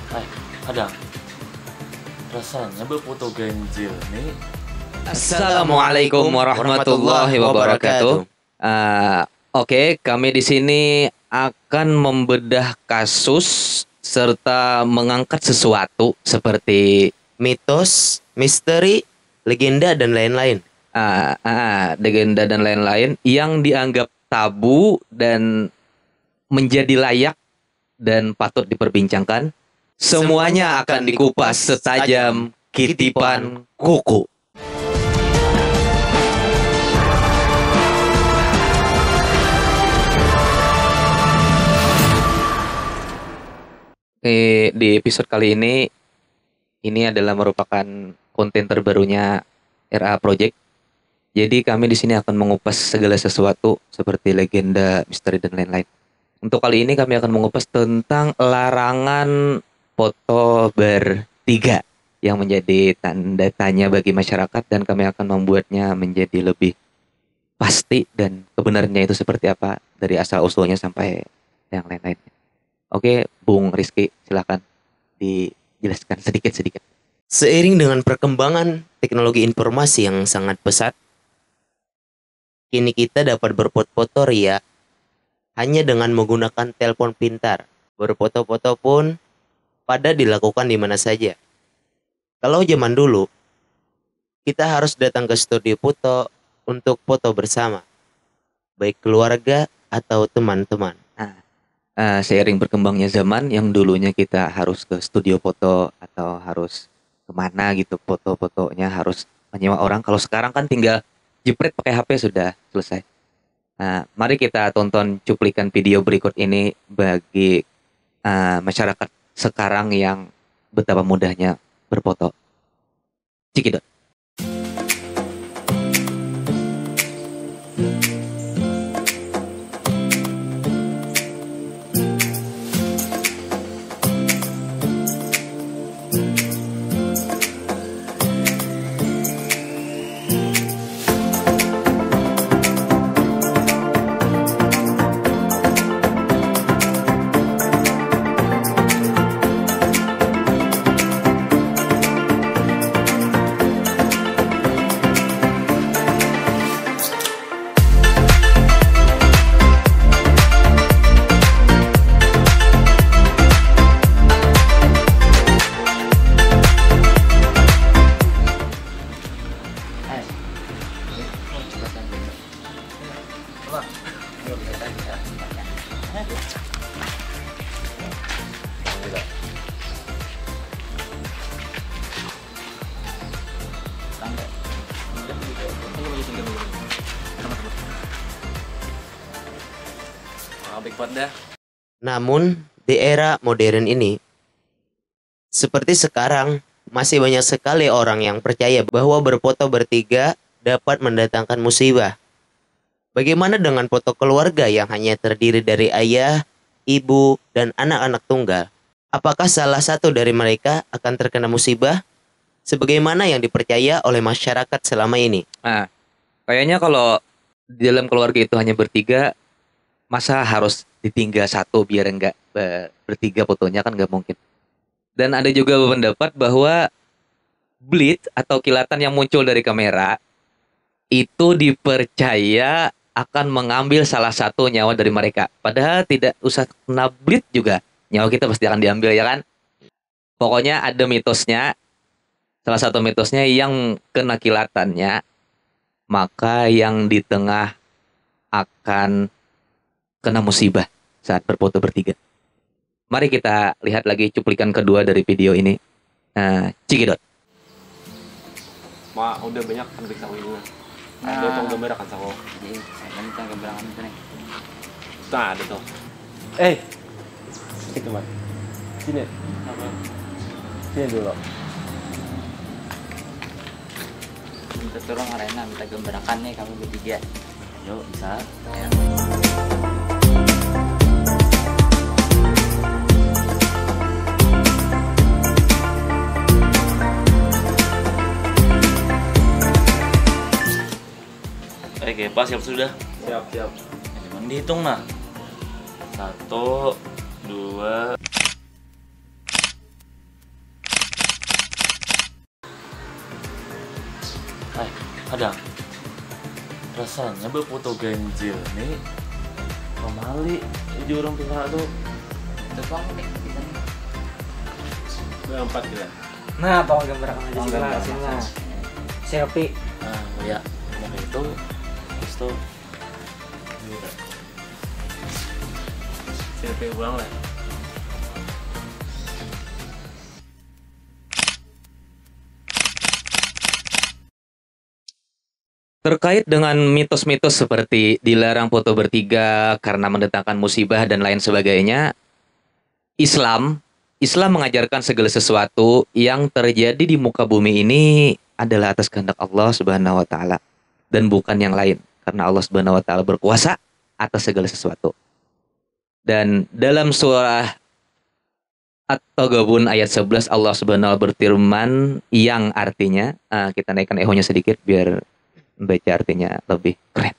Ada rasanya berfoto ganjil nih. Assalamualaikum warahmatullahi wabarakatuh. Oke, kami di sini akan membedah kasus serta mengangkat sesuatu seperti mitos, misteri, legenda dan lain-lain. legenda dan lain-lain yang dianggap tabu dan menjadi layak dan patut diperbincangkan. Semuanya akan dikupas setajam kitipan kuku. Di episode kali ini adalah merupakan konten terbarunya RA Project. Jadi kami di sini akan mengupas segala sesuatu seperti legenda, misteri dan lain-lain. Untuk kali ini kami akan mengupas tentang larangan foto bertiga yang menjadi tanda tanya bagi masyarakat, dan kami akan membuatnya menjadi lebih pasti dan kebenarannya itu seperti apa dari asal usulnya sampai yang lain-lain. Oke, Bung Rizky, silakan dijelaskan sedikit-sedikit. Seiring dengan perkembangan teknologi informasi yang sangat pesat, kini kita dapat berfoto ria hanya dengan menggunakan telepon pintar. Berfoto-foto pun pada dilakukan di mana saja. Kalau zaman dulu, kita harus datang ke studio foto untuk foto bersama, baik keluarga atau teman-teman. Seiring berkembangnya zaman, yang dulunya kita harus ke studio foto atau harus kemana gitu, foto-fotonya harus menyewa orang. Kalau sekarang kan tinggal jepret pakai HP sudah selesai. Mari kita tonton cuplikan video berikut ini bagi masyarakat sekarang yang betapa mudahnya berfoto. Cikidot. Namun, di era modern ini, seperti sekarang, masih banyak sekali orang yang percaya bahwa berfoto bertiga dapat mendatangkan musibah. Bagaimana dengan foto keluarga yang hanya terdiri dari ayah, ibu, dan anak-anak tunggal? Apakah salah satu dari mereka akan terkena musibah? Sebagaimana yang dipercaya oleh masyarakat selama ini. Kayaknya kalau di dalam keluarga itu hanya bertiga, masa harus ditinggal satu biar enggak bertiga fotonya, kan nggak mungkin. Dan ada juga pendapat bahwa blitz atau kilatan yang muncul dari kamera itu dipercaya akan mengambil salah satu nyawa dari mereka. Padahal tidak usah kena blitz juga nyawa kita pasti akan diambil, ya kan? Pokoknya ada mitosnya. Salah satu mitosnya yang kena kilatannya, maka yang di tengah akan kena musibah saat berfoto bertiga. Mari kita lihat lagi cuplikan kedua dari video ini. Cikidot. Udah banyak kan bisa ini. Ada tong gambar kan sako. Jadi, saya kan tong gambar itu nih. Nah, ada tuh. Itu mah. Sini. Apa? Sini dulu. Minta tolong arena, minta gambarakan nih kami bertiga. Yuk, bisa. Ya. Oke, pas siap sudah. Siap. Cuman dihitung nah. 1, 2. Kadang rasanya berfoto ganjil nih pemali jadi orang pihak tuh. Udah tuang nih kita nih. Berempat kita. Nah, tolong gambarkan aja Tolong sini lah, gambarkan. sini lah. Selfie. Nah, ya mau itu terus tuh Selfie ulang lah. Terkait dengan mitos-mitos seperti dilarang foto bertiga karena mendatangkan musibah dan lain sebagainya, Islam mengajarkan segala sesuatu yang terjadi di muka bumi ini adalah atas kehendak Allah Subhanahu wa taala dan bukan yang lain, karena Allah Subhanahu wa taala berkuasa atas segala sesuatu. Dan dalam surah At-Taghabun ayat 11 Allah Subhanahu wa taala berfirman yang artinya, kita naikkan ehonya sedikit biar baca artinya lebih keren.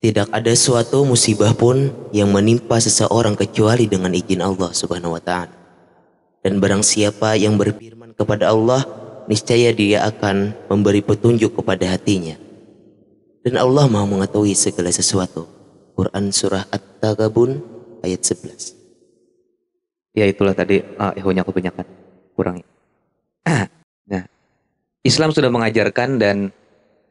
Tidak ada suatu musibah pun yang menimpa seseorang kecuali dengan izin Allah Subhanahu wa taala. Dan barang siapa yang berfirman kepada Allah, niscaya dia akan memberi petunjuk kepada hatinya. Dan Allah Maha mengetahui segala sesuatu. Quran surah At-Taghabun ayat 11. Ya itulah tadi ehonya kebanyakan kurangi. Nah, Islam sudah mengajarkan dan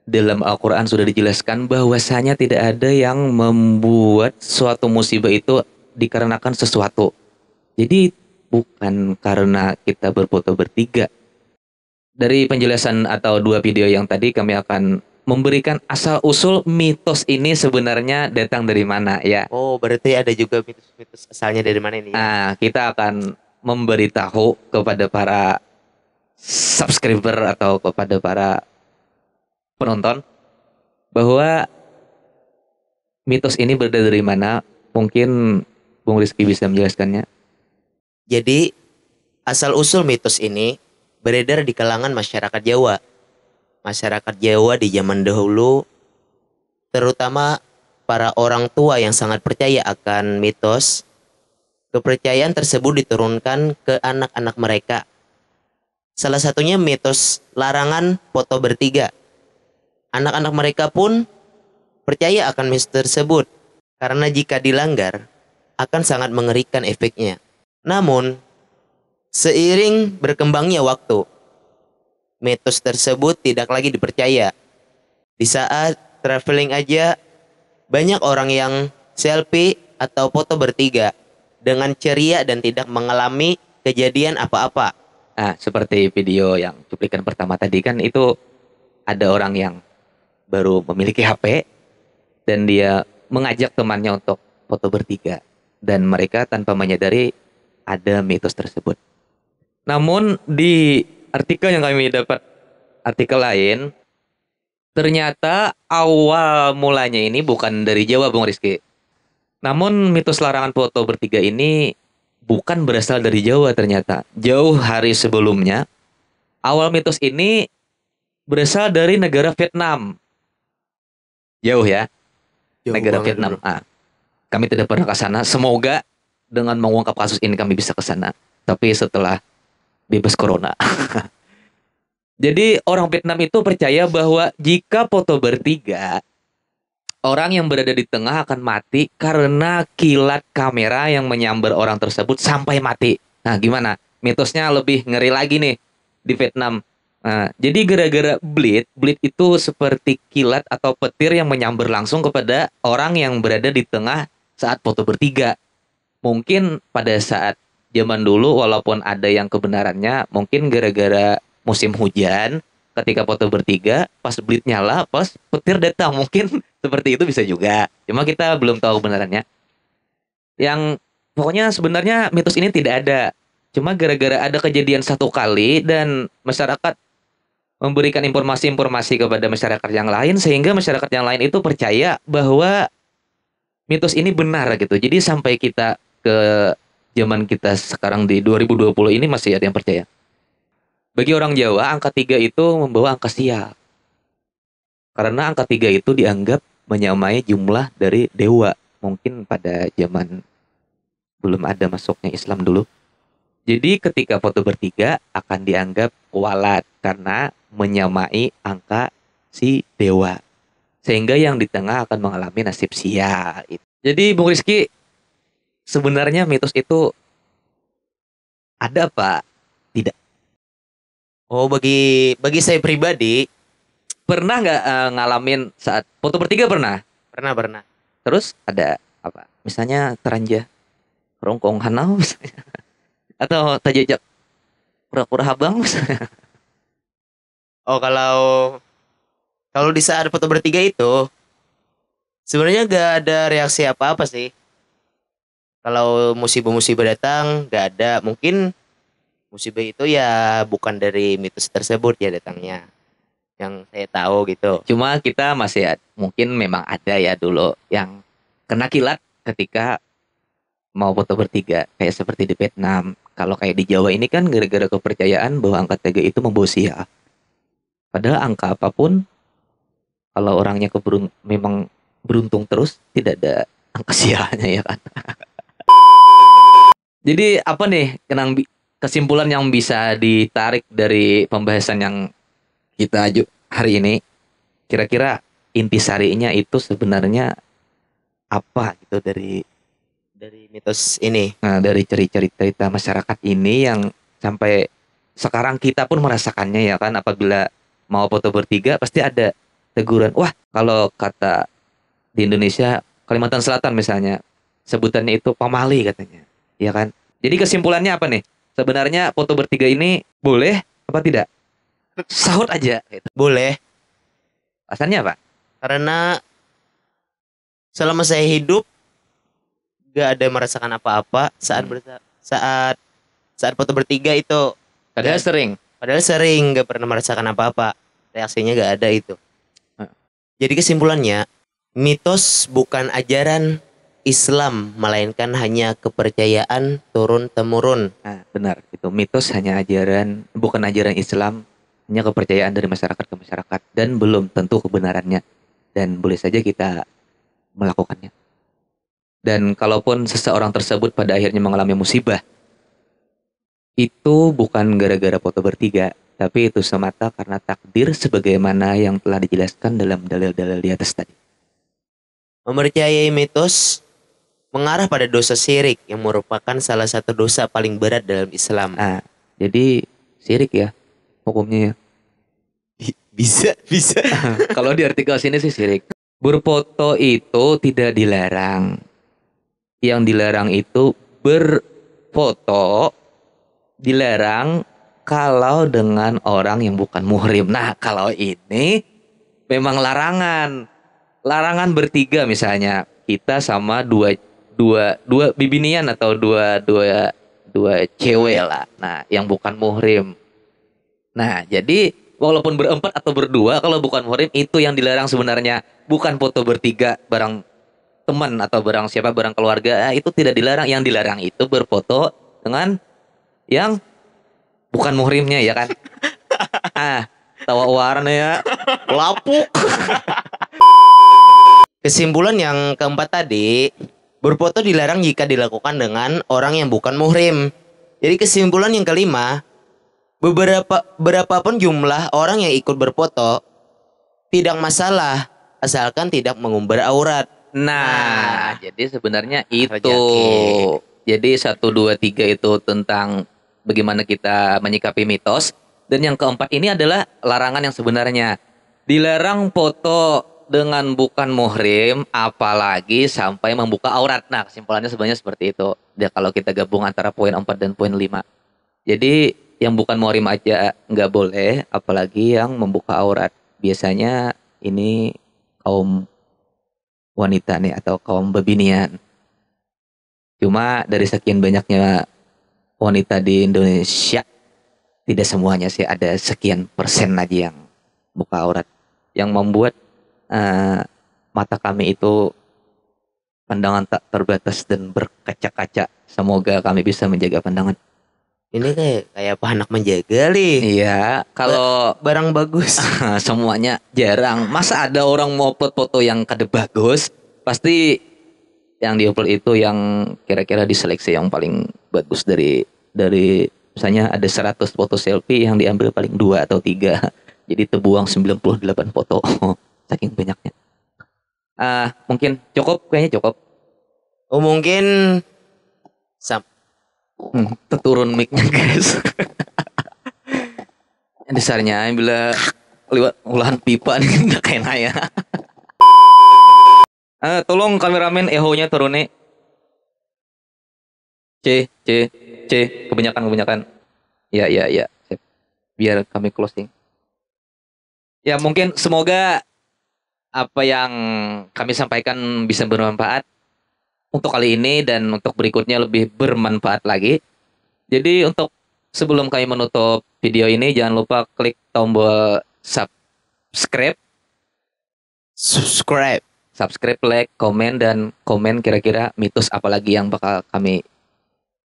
dalam Al-Quran sudah dijelaskan bahwasanya tidak ada yang membuat suatu musibah itu dikarenakan sesuatu. Jadi bukan karena kita berfoto bertiga. Dari penjelasan atau dua video yang tadi kami akan memberikan asal-usul mitos ini sebenarnya datang dari mana ya. Oh, berarti ada juga mitos-mitos asalnya dari mana ini ya? Nah, kita akan memberitahu kepada para subscriber atau kepada para penonton bahwa mitos ini berada dari mana. Mungkin Bung Rizky bisa menjelaskannya. Jadi, asal-usul mitos ini beredar di kalangan masyarakat Jawa. Masyarakat Jawa di zaman dahulu, terutama para orang tua yang sangat percaya akan mitos, kepercayaan tersebut diturunkan ke anak-anak mereka. Salah satunya mitos larangan foto bertiga. Anak-anak mereka pun percaya akan mitos tersebut, karena jika dilanggar, akan sangat mengerikan efeknya. Namun, seiring berkembangnya waktu, mitos tersebut tidak lagi dipercaya. Di saat traveling aja, banyak orang yang selfie atau foto bertiga dengan ceria dan tidak mengalami kejadian apa-apa. Nah, seperti video yang cuplikan pertama tadi kan itu ada orang yang baru memiliki HP dan dia mengajak temannya untuk foto bertiga dan mereka tanpa menyadari ada mitos tersebut. Namun di artikel yang kami dapat, artikel lain, ternyata awal mulanya ini bukan dari Jawa, Bung Rizky. Namun mitos larangan foto bertiga ini bukan berasal dari Jawa ternyata. Jauh hari sebelumnya, awal mitos ini berasal dari negara Vietnam. Jauh ya, negara Vietnam. Kami tidak pernah ke sana. Semoga dengan mengungkap kasus ini kami bisa ke sana. Tapi setelah bebas corona. Jadi orang Vietnam itu percaya bahwa jika foto bertiga, orang yang berada di tengah akan mati karena kilat kamera yang menyambar orang tersebut sampai mati. Nah, gimana? Mitosnya lebih ngeri lagi nih di Vietnam. Nah, jadi gara-gara bleed itu seperti kilat atau petir yang menyambar langsung kepada orang yang berada di tengah saat foto bertiga. Mungkin pada saat zaman dulu walaupun ada yang kebenarannya, mungkin gara-gara musim hujan ketika foto bertiga, pas bleed nyala, pas petir datang, mungkin seperti itu bisa juga. Cuma kita belum tahu kebenarannya. Yang pokoknya sebenarnya mitos ini tidak ada. Cuma gara-gara ada kejadian satu kali dan masyarakat memberikan informasi-informasi kepada masyarakat yang lain sehingga masyarakat yang lain itu percaya bahwa mitos ini benar gitu. Jadi sampai kita ke zaman kita sekarang di 2020 ini masih ada yang percaya. Bagi orang Jawa, angka 3 itu membawa angka sial. Karena angka 3 itu dianggap menyamai jumlah dari dewa. Mungkin pada zaman belum ada masuknya Islam dulu. Jadi ketika foto bertiga akan dianggap kualat karena menyamai angka si dewa. Sehingga yang di tengah akan mengalami nasib sia. Jadi Bung Rizky, sebenarnya mitos itu ada apa? Tidak. Oh, bagi saya pribadi Pernah nggak ngalamin saat foto bertiga pernah? pernah. Terus ada apa? Misalnya teranja rongkong hanau misalnya. Atau tajajak pura-pura habang misalnya. Oh, kalau di saat foto bertiga itu sebenarnya gak ada reaksi apa-apa sih. Kalau musibah-musibah datang gak ada. Mungkin musibah itu ya bukan dari mitos tersebut ya datangnya. Yang saya tahu gitu. Cuma kita masih mungkin memang ada ya dulu yang kena kilat ketika mau foto bertiga kayak seperti di Vietnam. Kalau kayak di Jawa ini kan gara-gara kepercayaan bahwa angka 3 itu membawa sial. Padahal angka apapun kalau orangnya memang beruntung terus tidak ada angka sialnya ya kan. Jadi apa nih kesimpulan yang bisa ditarik dari pembahasan yang kita hari ini? Kira-kira intisarinya itu sebenarnya apa gitu dari mitos ini. dari cerita masyarakat ini yang sampai sekarang kita pun merasakannya ya kan, apabila mau foto bertiga pasti ada teguran. Wah, kalau kata di Indonesia Kalimantan Selatan misalnya sebutannya itu pamali katanya. Ya kan? Jadi kesimpulannya apa nih? Sebenarnya foto bertiga ini boleh apa tidak? Sahut aja gitu. Boleh. Alasannya apa? Karena selama saya hidup gak ada merasakan apa-apa saat foto bertiga itu. Padahal Sering gak pernah merasakan apa-apa. Reaksinya gak ada itu. Jadi kesimpulannya, mitos bukan ajaran Islam, melainkan hanya kepercayaan turun-temurun. Nah, benar. Itu mitos bukan ajaran Islam, hanya kepercayaan dari masyarakat ke masyarakat dan belum tentu kebenarannya. Dan boleh saja kita melakukannya. Dan kalaupun seseorang tersebut pada akhirnya mengalami musibah, itu bukan gara-gara foto bertiga, tapi itu semata karena takdir sebagaimana yang telah dijelaskan dalam dalil-dalil di atas tadi. Mempercayai mitos mengarah pada dosa syirik yang merupakan salah satu dosa paling berat dalam Islam. Nah, jadi syirik ya hukumnya ya. Bisa. Kalau di artikel sini sih syirik. Berfoto itu tidak dilarang. Yang dilarang itu berfoto, dilarang kalau dengan orang yang bukan muhrim. Nah, kalau ini memang larangan bertiga misalnya kita sama dua bibinian atau dua cewek lah. Nah, yang bukan muhrim. Nah, jadi walaupun berempat atau berdua, kalau bukan muhrim itu yang dilarang sebenarnya. Bukan foto bertiga bareng teman atau bareng keluarga, itu tidak dilarang. Yang dilarang itu berfoto dengan yang bukan muhrimnya ya kan. Tawa warna ya, lapuk. Kesimpulan yang keempat tadi, berfoto dilarang jika dilakukan dengan orang yang bukan muhrim. Jadi kesimpulan yang kelima, berapapun jumlah orang yang ikut berfoto tidak masalah asalkan tidak mengumbar aurat. Nah, jadi sebenarnya itu. Rejeki. Jadi 1, 2, 3 itu tentang bagaimana kita menyikapi mitos. Dan yang keempat ini adalah larangan yang sebenarnya. Dilarang foto dengan bukan muhrim, apalagi sampai membuka aurat. Nah, kesimpulannya sebenarnya seperti itu. Ya, kalau kita gabung antara poin 4 dan poin 5. Jadi yang bukan muhrim aja nggak boleh, apalagi yang membuka aurat. Biasanya ini kaum wanita nih atau kaum bebinian. Cuma dari sekian banyaknya wanita di Indonesia, tidak semuanya sih, ada sekian persen aja yang buka aurat, yang membuat mata kami itu pandangan tak terbatas dan berkaca-kaca. Semoga kami bisa menjaga pandangan. Ini kayak apa anak menjaga nih. Iya, kalau Barang bagus. semuanya jarang. Masa ada orang mau foto yang kade bagus, pasti yang diupload itu yang kira-kira diseleksi yang paling bagus dari misalnya ada 100 foto selfie yang diambil paling 2 atau 3 Jadi terbuang 98 foto. Saking banyaknya. Mungkin cukup, kayaknya cukup. Oh mungkin Terturun mic-nya guys. Dasarnya bila lewat olahan pipa nih udah kayak naya. Tolong kameramen eho-nya turun nih. C, kebanyakan. Ya. Sip. Biar kami closing. Ya mungkin semoga apa yang kami sampaikan bisa bermanfaat untuk kali ini dan untuk berikutnya lebih bermanfaat lagi. Jadi untuk sebelum kami menutup video ini jangan lupa klik tombol subscribe, like, komen dan komen kira-kira mitos apa lagi yang bakal kami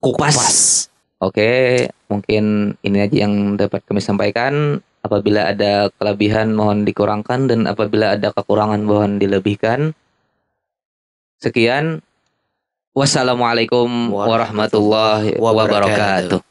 kupas. Oke, mungkin ini aja yang dapat kami sampaikan. Apabila ada kelebihan mohon dikurangkan dan apabila ada kekurangan mohon dilebihkan. Sekian. Wassalamualaikum warahmatullahi wabarakatuh.